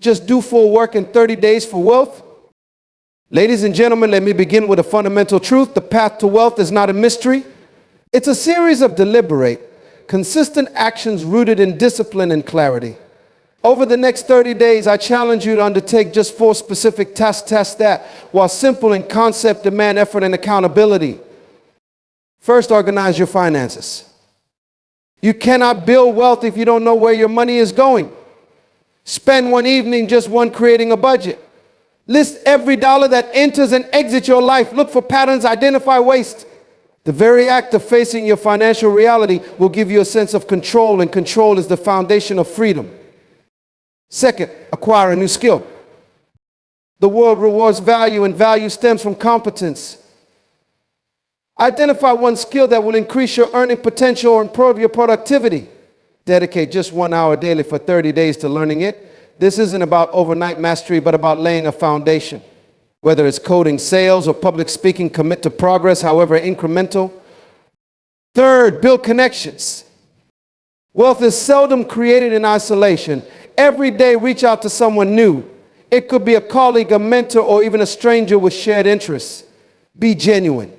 Just do full work in 30 days for wealth? Ladies and gentlemen, let me begin with a fundamental truth. The path to wealth is not a mystery. It's a series of deliberate, consistent actions rooted in discipline and clarity. Over the next 30 days, I challenge you to undertake just 4 specific tasks that, while simple in concept, demand effort and accountability. First, organize your finances. You cannot build wealth if you don't know where your money is going. Spend one evening, just one, creating a budget. List every dollar that enters and exits your life. Look for patterns, identify waste. The very act of facing your financial reality will give you a sense of control, and control is the foundation of freedom. Second, acquire a new skill. The world rewards value, and value stems from competence. Identify one skill that will increase your earning potential or improve your productivity. Dedicate just 1 hour daily for 30 days to learning it. This isn't about overnight mastery, but about laying a foundation. Whether it's coding, sales, or public speaking, commit to progress, however incremental. Third, build connections. Wealth is seldom created in isolation. Every day, reach out to someone new. It could be a colleague, a mentor, or even a stranger with shared interests. Be genuine.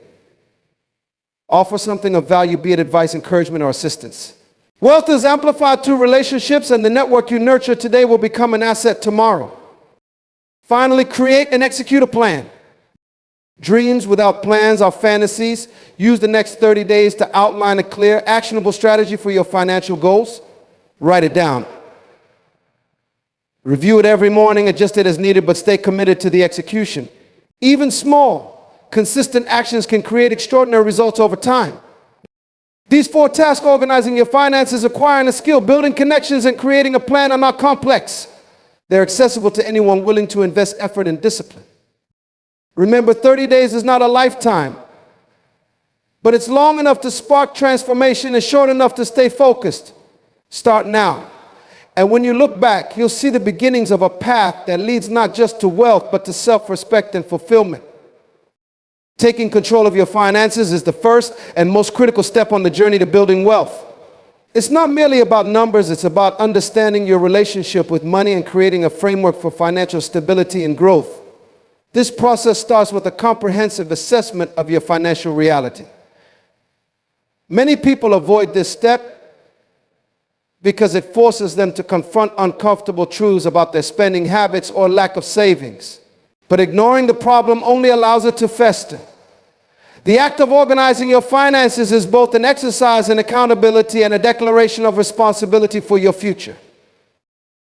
Offer something of value, be it advice, encouragement, or assistance. Wealth is amplified through relationships, and the network you nurture today will become an asset tomorrow. Finally, create and execute a plan. Dreams without plans are fantasies. Use the next 30 days to outline a clear, actionable strategy for your financial goals. Write it down. Review it every morning, adjust it as needed, but stay committed to the execution. Even small, consistent actions can create extraordinary results over time. These 4 tasks, organizing your finances, acquiring a skill, building connections, and creating a plan, are not complex. They're accessible to anyone willing to invest effort and discipline. Remember, 30 days is not a lifetime, but it's long enough to spark transformation and short enough to stay focused. Start now. And when you look back, you'll see the beginnings of a path that leads not just to wealth, but to self-respect and fulfillment. Taking control of your finances is the first and most critical step on the journey to building wealth. It's not merely about numbers, it's about understanding your relationship with money and creating a framework for financial stability and growth. This process starts with a comprehensive assessment of your financial reality. Many people avoid this step because it forces them to confront uncomfortable truths about their spending habits or lack of savings. But ignoring the problem only allows it to fester. The act of organizing your finances is both an exercise in accountability and a declaration of responsibility for your future.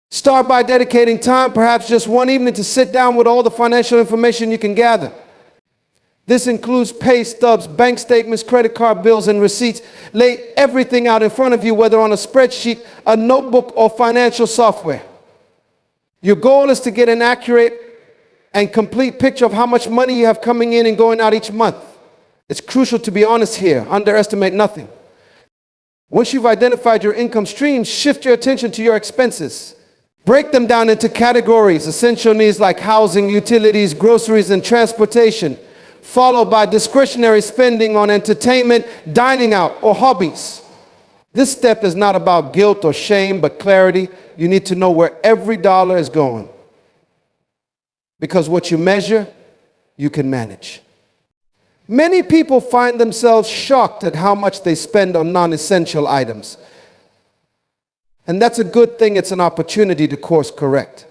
Start by dedicating time, perhaps just one evening, to sit down with all the financial information you can gather. This includes pay stubs, bank statements, credit card bills, and receipts. Lay everything out in front of you, whether on a spreadsheet, a notebook, or financial software. Your goal is to get an accurate and complete picture of how much money you have coming in and going out each month. It's crucial to be honest here. Underestimate nothing. Once you've identified your income streams, shift your attention to your expenses. Break them down into categories: essential needs like housing, utilities, groceries, and transportation, followed by discretionary spending on entertainment, dining out, or hobbies. This step is not about guilt or shame, but clarity. You need to know where every dollar is going. Because what you measure, you can manage. Many people find themselves shocked at how much they spend on non-essential items. And that's a good thing. It's an opportunity to course correct.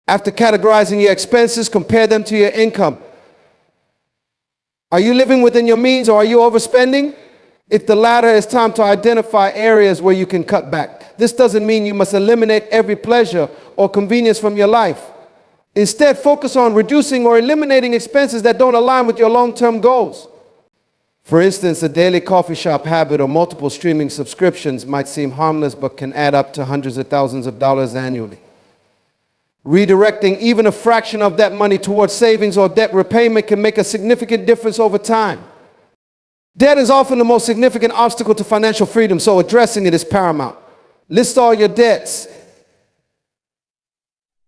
After categorizing your expenses, compare them to your income. Are you living within your means, or are you overspending? If the latter, it's time to identify areas where you can cut back. This doesn't mean you must eliminate every pleasure or convenience from your life. Instead, focus on reducing or eliminating expenses that don't align with your long-term goals. For instance, a daily coffee shop habit or multiple streaming subscriptions might seem harmless, but can add up to hundreds of thousands of dollars annually. Redirecting even a fraction of that money towards savings or debt repayment can make a significant difference over time. Debt is often the most significant obstacle to financial freedom, so addressing it is paramount. List all your debts,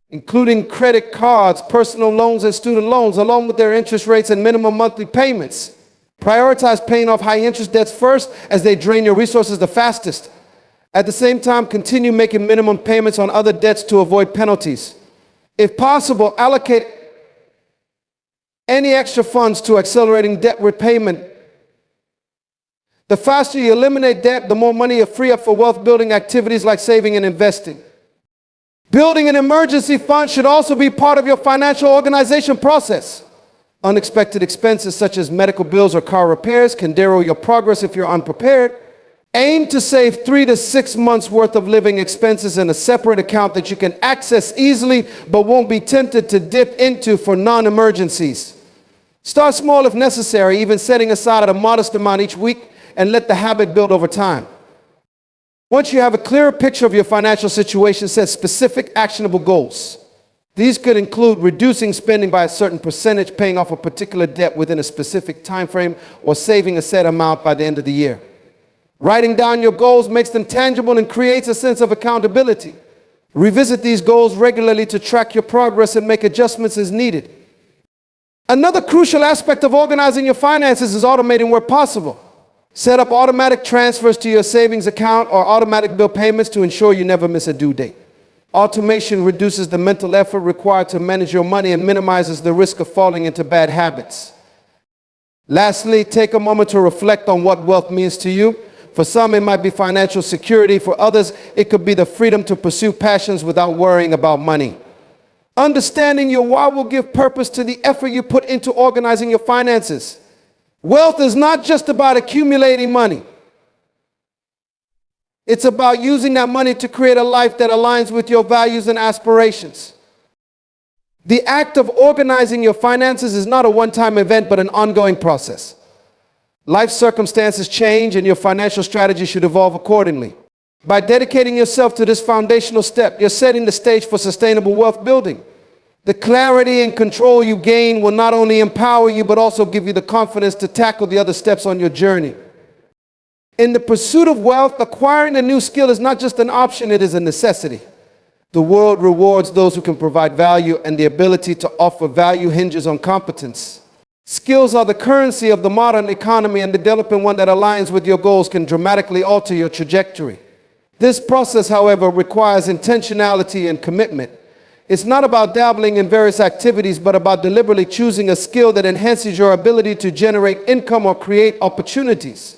including credit cards, personal loans, and student loans, along with their interest rates and minimum monthly payments. Prioritize paying off high-interest debts first, as they drain your resources the fastest. At the same time, continue making minimum payments on other debts to avoid penalties. If possible, allocate any extra funds to accelerating debt repayment. The faster you eliminate debt, the more money you free up for wealth-building activities like saving and investing. Building an emergency fund should also be part of your financial organization process. Unexpected expenses such as medical bills or car repairs can derail your progress if you're unprepared. Aim to save 3 to 6 months worth of living expenses in a separate account that you can access easily but won't be tempted to dip into for non-emergencies. Start small if necessary, even setting aside a modest amount each week, and let the habit build over time. Once you have a clearer picture of your financial situation, set specific actionable goals. These could include reducing spending by a certain percentage, paying off a particular debt within a specific time frame, or saving a set amount by the end of the year. Writing down your goals makes them tangible and creates a sense of accountability. Revisit these goals regularly to track your progress and make adjustments as needed. Another crucial aspect of organizing your finances is automating where possible. Set up automatic transfers to your savings account or automatic bill payments to ensure you never miss a due date. Automation reduces the mental effort required to manage your money and minimizes the risk of falling into bad habits. Lastly, take a moment to reflect on what wealth means to you. For some, it might be financial security. For others, it could be the freedom to pursue passions without worrying about money. Understanding your why will give purpose to the effort you put into organizing your finances. Wealth is not just about accumulating money. It's about using that money to create a life that aligns with your values and aspirations. The act of organizing your finances is not a one-time event, but an ongoing process. Life circumstances change, and your financial strategy should evolve accordingly. By dedicating yourself to this foundational step, you're setting the stage for sustainable wealth building. The clarity and control you gain will not only empower you, but also give you the confidence to tackle the other steps on your journey. In the pursuit of wealth, acquiring a new skill is not just an option, it is a necessity. The world rewards those who can provide value, and the ability to offer value hinges on competence. Skills are the currency of the modern economy, and developing one that aligns with your goals can dramatically alter your trajectory. This process, however, requires intentionality and commitment. It's not about dabbling in various activities, but about deliberately choosing a skill that enhances your ability to generate income or create opportunities.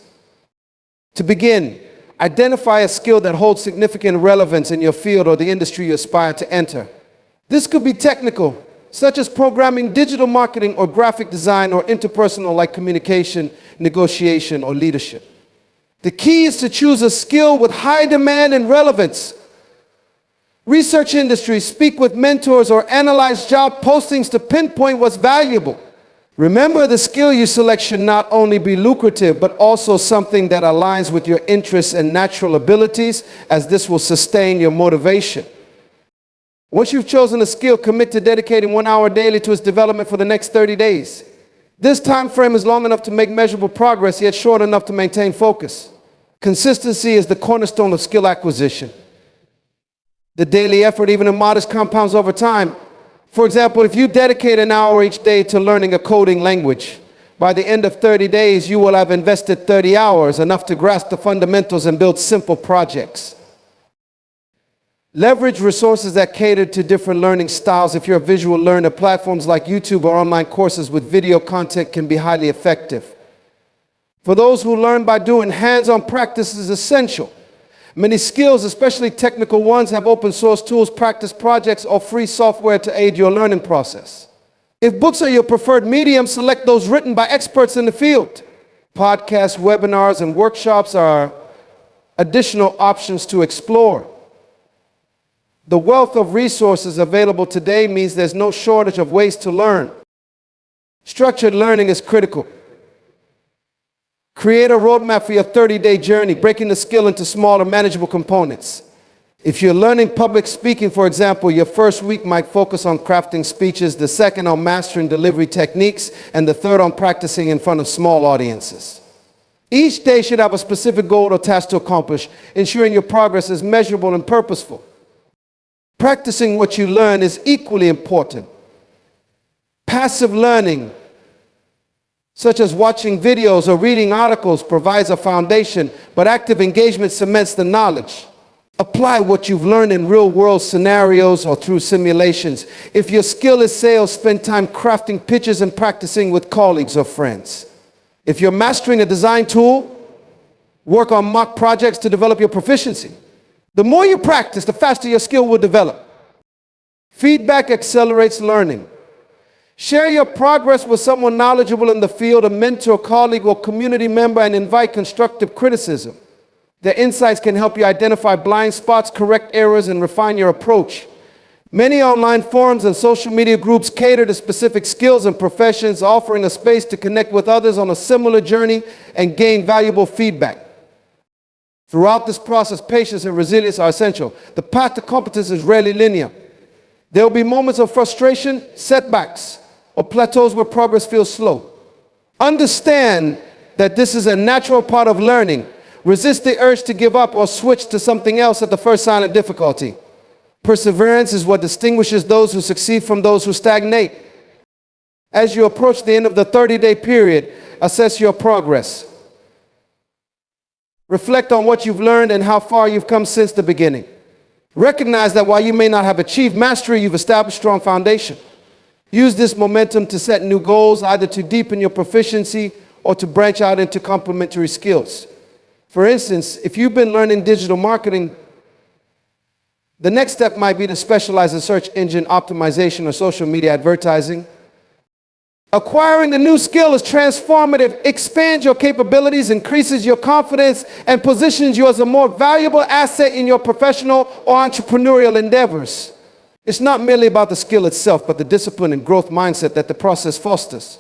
To begin, identify a skill that holds significant relevance in your field or the industry you aspire to enter. This could be technical, such as programming, digital marketing, or graphic design, or interpersonal like communication, negotiation, or leadership. The key is to choose a skill with high demand and relevance. Research industries, speak with mentors, or analyze job postings to pinpoint what's valuable. Remember, the skill you select should not only be lucrative, but also something that aligns with your interests and natural abilities, as this will sustain your motivation. Once you've chosen a skill, commit to dedicating 1 hour daily to its development for the next 30 days. This time frame is long enough to make measurable progress, yet short enough to maintain focus. Consistency is the cornerstone of skill acquisition. The daily effort, even in modest, compounds over time. For example, if you dedicate an hour each day to learning a coding language, by the end of 30 days, you will have invested 30 hours, enough to grasp the fundamentals and build simple projects. Leverage resources that cater to different learning styles. If you're a visual learner, platforms like YouTube or online courses with video content can be highly effective. For those who learn by doing, hands-on practice is essential. Many skills, especially technical ones, have open source tools, practice projects, or free software to aid your learning process. If books are your preferred medium, select those written by experts in the field. Podcasts, webinars, and workshops are additional options to explore. The wealth of resources available today means there's no shortage of ways to learn. Structured learning is critical. Create a roadmap for your 30-day journey, breaking the skill into smaller, manageable components. If you're learning public speaking, for example, your first week might focus on crafting speeches, the second on mastering delivery techniques, and the third on practicing in front of small audiences. Each day should have a specific goal or task to accomplish, ensuring your progress is measurable and purposeful. Practicing what you learn is equally important. Passive learning, such as watching videos or reading articles, provides a foundation, but active engagement cements the knowledge. Apply what you've learned in real-world scenarios or through simulations. If your skill is sales, spend time crafting pitches and practicing with colleagues or friends. If you're mastering a design tool, work on mock projects to develop your proficiency. The more you practice, the faster your skill will develop. Feedback accelerates learning. Share your progress with someone knowledgeable in the field, a mentor, colleague, or community member, and invite constructive criticism. Their insights can help you identify blind spots, correct errors, and refine your approach. Many online forums and social media groups cater to specific skills and professions, offering a space to connect with others on a similar journey and gain valuable feedback. Throughout this process, patience and resilience are essential. The path to competence is rarely linear. There will be moments of frustration, setbacks, or plateaus where progress feels slow. Understand that this is a natural part of learning. Resist the urge to give up or switch to something else at the first sign of difficulty. Perseverance is what distinguishes those who succeed from those who stagnate. As you approach the end of the 30-day period, assess your progress. Reflect on what you've learned and how far you've come since the beginning. Recognize that while you may not have achieved mastery, you've established a strong foundation. Use this momentum to set new goals, either to deepen your proficiency or to branch out into complementary skills. For instance, if you've been learning digital marketing, the next step might be to specialize in search engine optimization or social media advertising. Acquiring the new skill is transformative, expands your capabilities, increases your confidence, and positions you as a more valuable asset in your professional or entrepreneurial endeavors. It's not merely about the skill itself, but the discipline and growth mindset that the process fosters.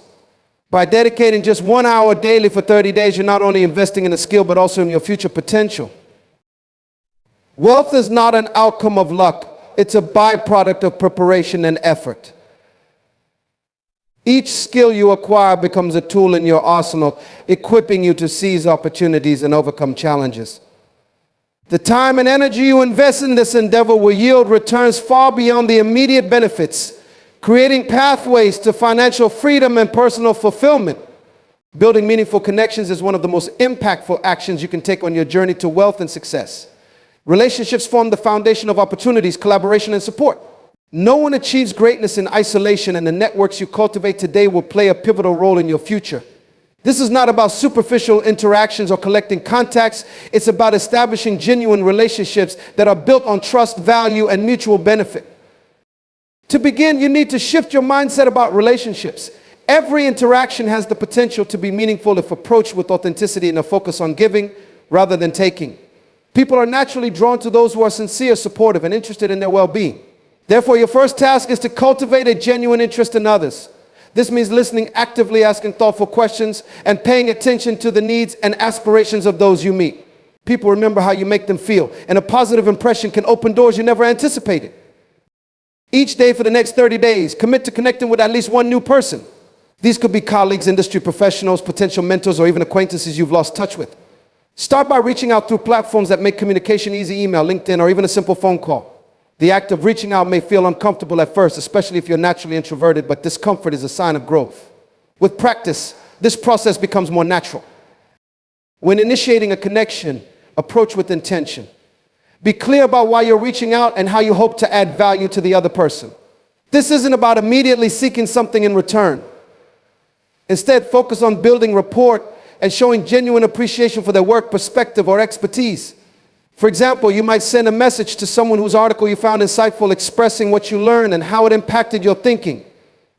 By dedicating just 1 hour daily for 30 days, you're not only investing in a skill, but also in your future potential. Wealth is not an outcome of luck. It's a byproduct of preparation and effort. Each skill you acquire becomes a tool in your arsenal, equipping you to seize opportunities and overcome challenges. The time and energy you invest in this endeavor will yield returns far beyond the immediate benefits, creating pathways to financial freedom and personal fulfillment. Building meaningful connections is one of the most impactful actions you can take on your journey to wealth and success. Relationships form the foundation of opportunities, collaboration, and support. No one achieves greatness in isolation, and the networks you cultivate today will play a pivotal role in your future. This is not about superficial interactions or collecting contacts. It's about establishing genuine relationships that are built on trust, value, and mutual benefit. To begin, you need to shift your mindset about relationships. Every interaction has the potential to be meaningful if approached with authenticity and a focus on giving rather than taking. People are naturally drawn to those who are sincere, supportive, and interested in their well-being. Therefore, your first task is to cultivate a genuine interest in others. This means listening actively, asking thoughtful questions, and paying attention to the needs and aspirations of those you meet. People remember how you make them feel, and a positive impression can open doors you never anticipated. Each day for the next 30 days, commit to connecting with at least one new person. These could be colleagues, industry professionals, potential mentors, or even acquaintances you've lost touch with. Start by reaching out through platforms that make communication easy: email, LinkedIn, or even a simple phone call. The act of reaching out may feel uncomfortable at first, especially if you're naturally introverted, but discomfort is a sign of growth. With practice, this process becomes more natural. When initiating a connection, approach with intention. Be clear about why you're reaching out and how you hope to add value to the other person. This isn't about immediately seeking something in return. Instead, focus on building rapport and showing genuine appreciation for their work, perspective, or expertise. For example, you might send a message to someone whose article you found insightful, expressing what you learned and how it impacted your thinking.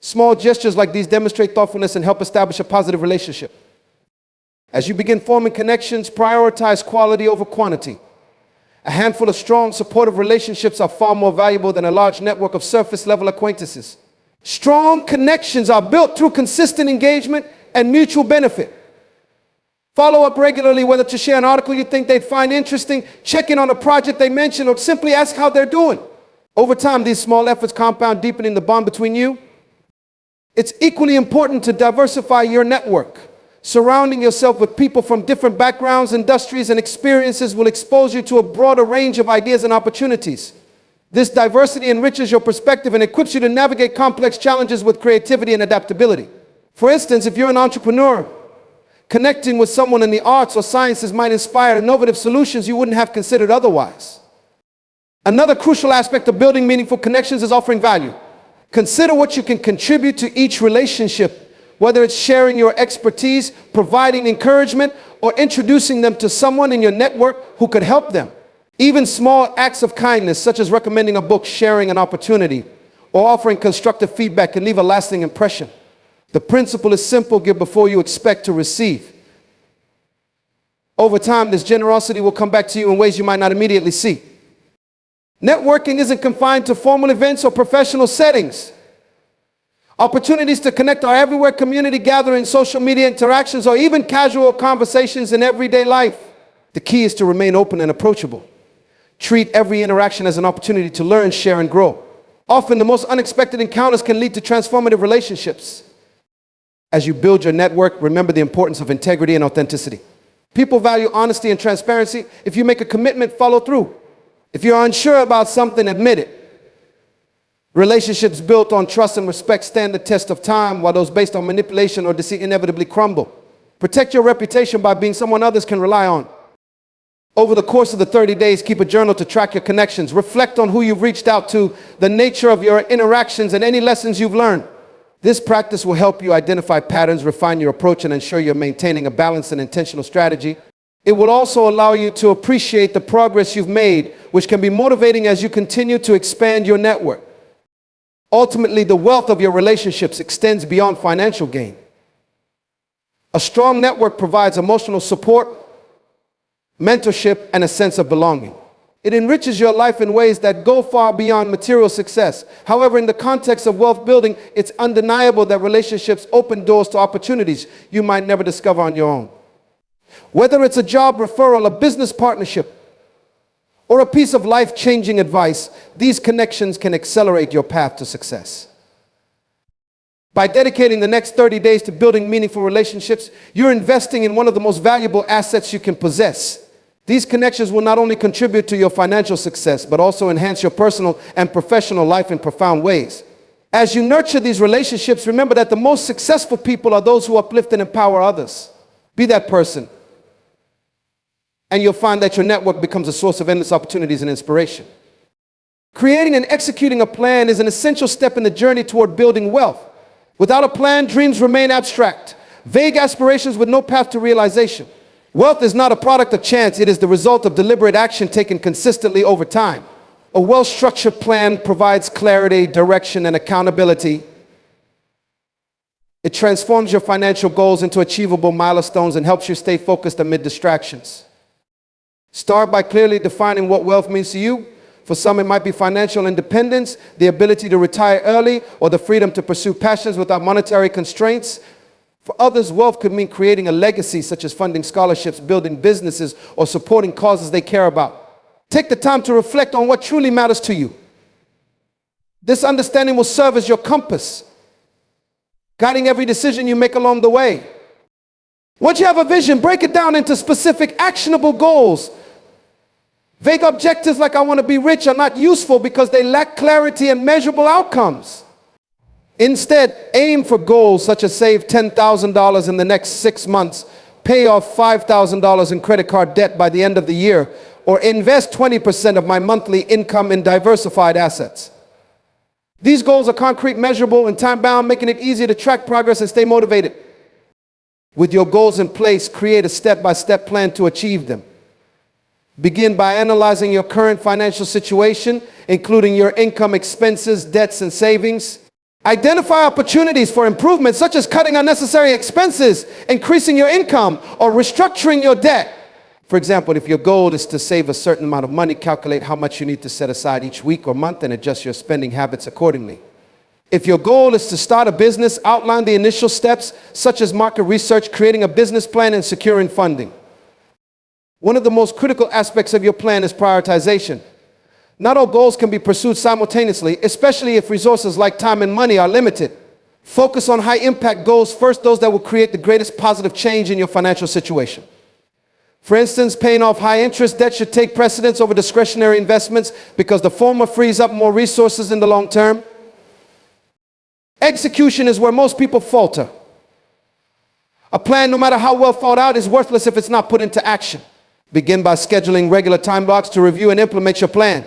Small gestures like these demonstrate thoughtfulness and help establish a positive relationship. As you begin forming connections, prioritize quality over quantity. A handful of strong, supportive relationships are far more valuable than a large network of surface-level acquaintances. Strong connections are built through consistent engagement and mutual benefit. Follow up regularly, whether to share an article you think they'd find interesting, check in on a project they mentioned, or simply ask how they're doing. Over time, these small efforts compound, deepening the bond between you. It's equally important to diversify your network. Surrounding yourself with people from different backgrounds, industries, and experiences will expose you to a broader range of ideas and opportunities. This diversity enriches your perspective and equips you to navigate complex challenges with creativity and adaptability. For instance, if you're an entrepreneur, connecting with someone in the arts or sciences might inspire innovative solutions you wouldn't have considered otherwise. Another crucial aspect of building meaningful connections is offering value. Consider what you can contribute to each relationship, whether it's sharing your expertise, providing encouragement, or introducing them to someone in your network who could help them. Even small acts of kindness, such as recommending a book, sharing an opportunity, or offering constructive feedback, can leave a lasting impression. The principle is simple: give before you expect to receive. Over time, this generosity will come back to you in ways you might not immediately see. Networking isn't confined to formal events or professional settings. Opportunities to connect are everywhere: community gatherings, social media interactions, or even casual conversations in everyday life. The key is to remain open and approachable. Treat every interaction as an opportunity to learn, share, and grow. Often, the most unexpected encounters can lead to transformative relationships. As you build your network, remember the importance of integrity and authenticity. People value honesty and transparency. If you make a commitment, follow through. If you're unsure about something, admit it. Relationships built on trust and respect stand the test of time, while those based on manipulation or deceit inevitably crumble. Protect your reputation by being someone others can rely on. Over the course of the 30 days, keep a journal to track your connections. Reflect on who you've reached out to, the nature of your interactions, and any lessons you've learned. This practice will help you identify patterns, refine your approach, and ensure you're maintaining a balanced and intentional strategy. It will also allow you to appreciate the progress you've made, which can be motivating as you continue to expand your network. Ultimately, the wealth of your relationships extends beyond financial gain. A strong network provides emotional support, mentorship, and a sense of belonging. It enriches your life in ways that go far beyond material success. However, in the context of wealth building, it's undeniable that relationships open doors to opportunities you might never discover on your own. Whether it's a job referral, a business partnership, or a piece of life-changing advice, these connections can accelerate your path to success. By dedicating the next 30 days to building meaningful relationships, you're investing in one of the most valuable assets you can possess. These connections will not only contribute to your financial success, but also enhance your personal and professional life in profound ways. As you nurture these relationships, remember that the most successful people are those who uplift and empower others. Be that person, and you'll find that your network becomes a source of endless opportunities and inspiration. Creating and executing a plan is an essential step in the journey toward building wealth. Without a plan, dreams remain abstract, vague aspirations with no path to realization. Wealth is not a product of chance. It is the result of deliberate action taken consistently over time. A well-structured plan provides clarity, direction, and accountability. It transforms your financial goals into achievable milestones and helps you stay focused amid distractions. Start by clearly defining what wealth means to you. For some, it might be financial independence, the ability to retire early, or the freedom to pursue passions without monetary constraints. For others, wealth could mean creating a legacy, such as funding scholarships, building businesses, or supporting causes they care about. Take the time to reflect on what truly matters to you. This understanding will serve as your compass, guiding every decision you make along the way. Once you have a vision, break it down into specific, actionable goals. Vague objectives like "I want to be rich" are not useful because they lack clarity and measurable outcomes. Instead, aim for goals such as save $10,000 in the next 6 months, pay off $5,000 in credit card debt by the end of the year, or invest 20% of my monthly income in diversified assets. These goals are concrete, measurable, and time-bound, making it easier to track progress and stay motivated. With your goals in place, create a step-by-step plan to achieve them. Begin by analyzing your current financial situation, including your income, expenses, debts, and savings. Identify opportunities for improvement, such as cutting unnecessary expenses, increasing your income, or restructuring your debt. For example, if your goal is to save a certain amount of money, calculate how much you need to set aside each week or month and adjust your spending habits accordingly. If your goal is to start a business, outline the initial steps, such as market research, creating a business plan, and securing funding. One of the most critical aspects of your plan is prioritization. Not all goals can be pursued simultaneously, especially if resources like time and money are limited. Focus on high-impact goals first, those that will create the greatest positive change in your financial situation. For instance, paying off high-interest debt should take precedence over discretionary investments because the former frees up more resources in the long term. Execution is where most people falter. A plan, no matter how well thought out, is worthless if it's not put into action. Begin by scheduling regular time blocks to review and implement your plan.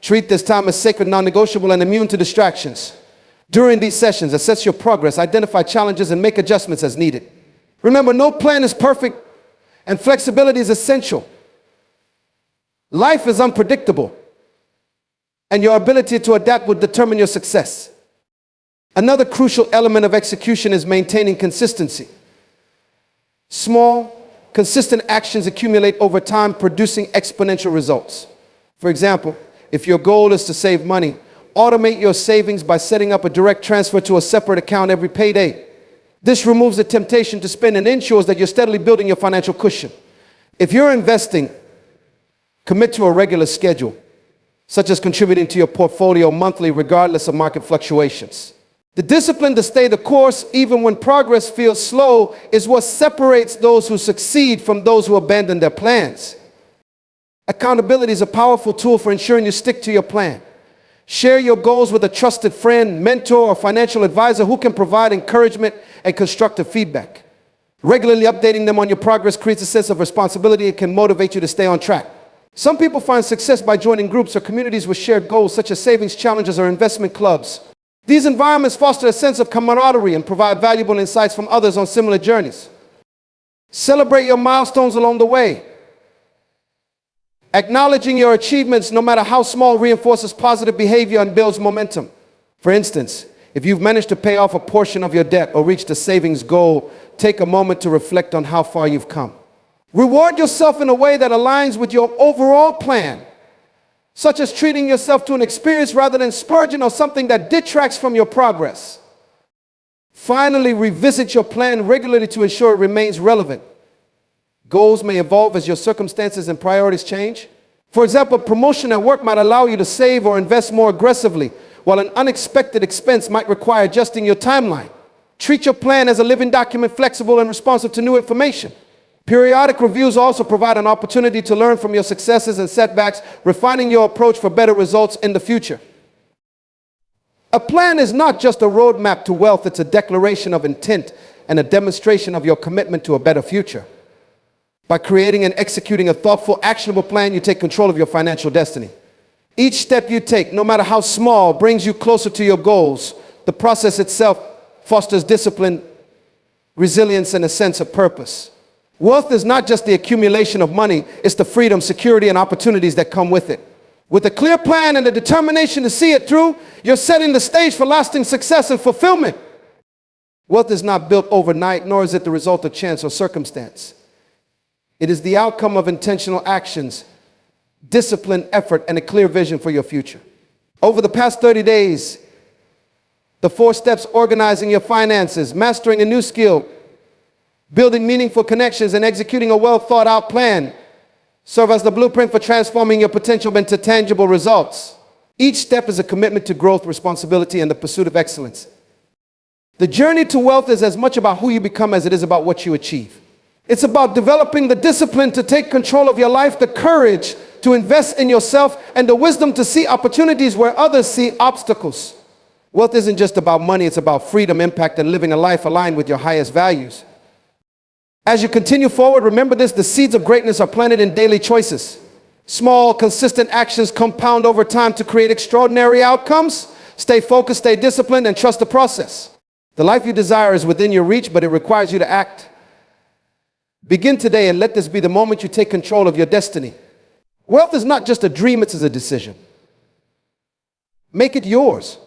Treat this time as sacred, non-negotiable, and immune to distractions. During these sessions, assess your progress, identify challenges, and make adjustments as needed. Remember, no plan is perfect, and flexibility is essential. Life is unpredictable, and your ability to adapt will determine your success. Another crucial element of execution is maintaining consistency. Small, consistent actions accumulate over time, producing exponential results. For example, if your goal is to save money, automate your savings by setting up a direct transfer to a separate account every payday. This removes the temptation to spend and ensures that you're steadily building your financial cushion. If you're investing, commit to a regular schedule, such as contributing to your portfolio monthly regardless of market fluctuations. The discipline to stay the course, even when progress feels slow, is what separates those who succeed from those who abandon their plans. Accountability is a powerful tool for ensuring you stick to your plan. Share your goals with a trusted friend, mentor, or financial advisor who can provide encouragement and constructive feedback. Regularly updating them on your progress creates a sense of responsibility and can motivate you to stay on track. Some people find success by joining groups or communities with shared goals, such as savings challenges or investment clubs. These environments foster a sense of camaraderie and provide valuable insights from others on similar journeys. Celebrate your milestones along the way. Acknowledging your achievements, no matter how small, reinforces positive behavior and builds momentum. For instance, if you've managed to pay off a portion of your debt or reached a savings goal, take a moment to reflect on how far you've come. Reward yourself in a way that aligns with your overall plan, such as treating yourself to an experience rather than splurging on something that detracts from your progress. Finally, revisit your plan regularly to ensure it remains relevant. Goals may evolve as your circumstances and priorities change. For example, promotion at work might allow you to save or invest more aggressively, while an unexpected expense might require adjusting your timeline. Treat your plan as a living document, flexible and responsive to new information. Periodic reviews also provide an opportunity to learn from your successes and setbacks, refining your approach for better results in the future. A plan is not just a roadmap to wealth, it's a declaration of intent and a demonstration of your commitment to a better future. By creating and executing a thoughtful, actionable plan, you take control of your financial destiny. Each step you take, no matter how small, brings you closer to your goals. The process itself fosters discipline, resilience, and a sense of purpose. Wealth is not just the accumulation of money, it's the freedom, security, and opportunities that come with it. With a clear plan and the determination to see it through, you're setting the stage for lasting success and fulfillment. Wealth is not built overnight, nor is it the result of chance or circumstance. It is the outcome of intentional actions, discipline, effort, and a clear vision for your future. Over the past 30 days, the 4 steps: organizing your finances, mastering a new skill, building meaningful connections, and executing a well-thought-out plan serve as the blueprint for transforming your potential into tangible results. Each step is a commitment to growth, responsibility, and the pursuit of excellence. The journey to wealth is as much about who you become as it is about what you achieve. It's about developing the discipline to take control of your life, the courage to invest in yourself, and the wisdom to see opportunities where others see obstacles. Wealth isn't just about money, it's about freedom, impact, and living a life aligned with your highest values. As you continue forward, remember this: the seeds of greatness are planted in daily choices. Small, consistent actions compound over time to create extraordinary outcomes. Stay focused, stay disciplined, and trust the process. The life you desire is within your reach, but it requires you to act. Begin today and let this be the moment you take control of your destiny. Wealth is not just a dream, it's a decision. Make it yours.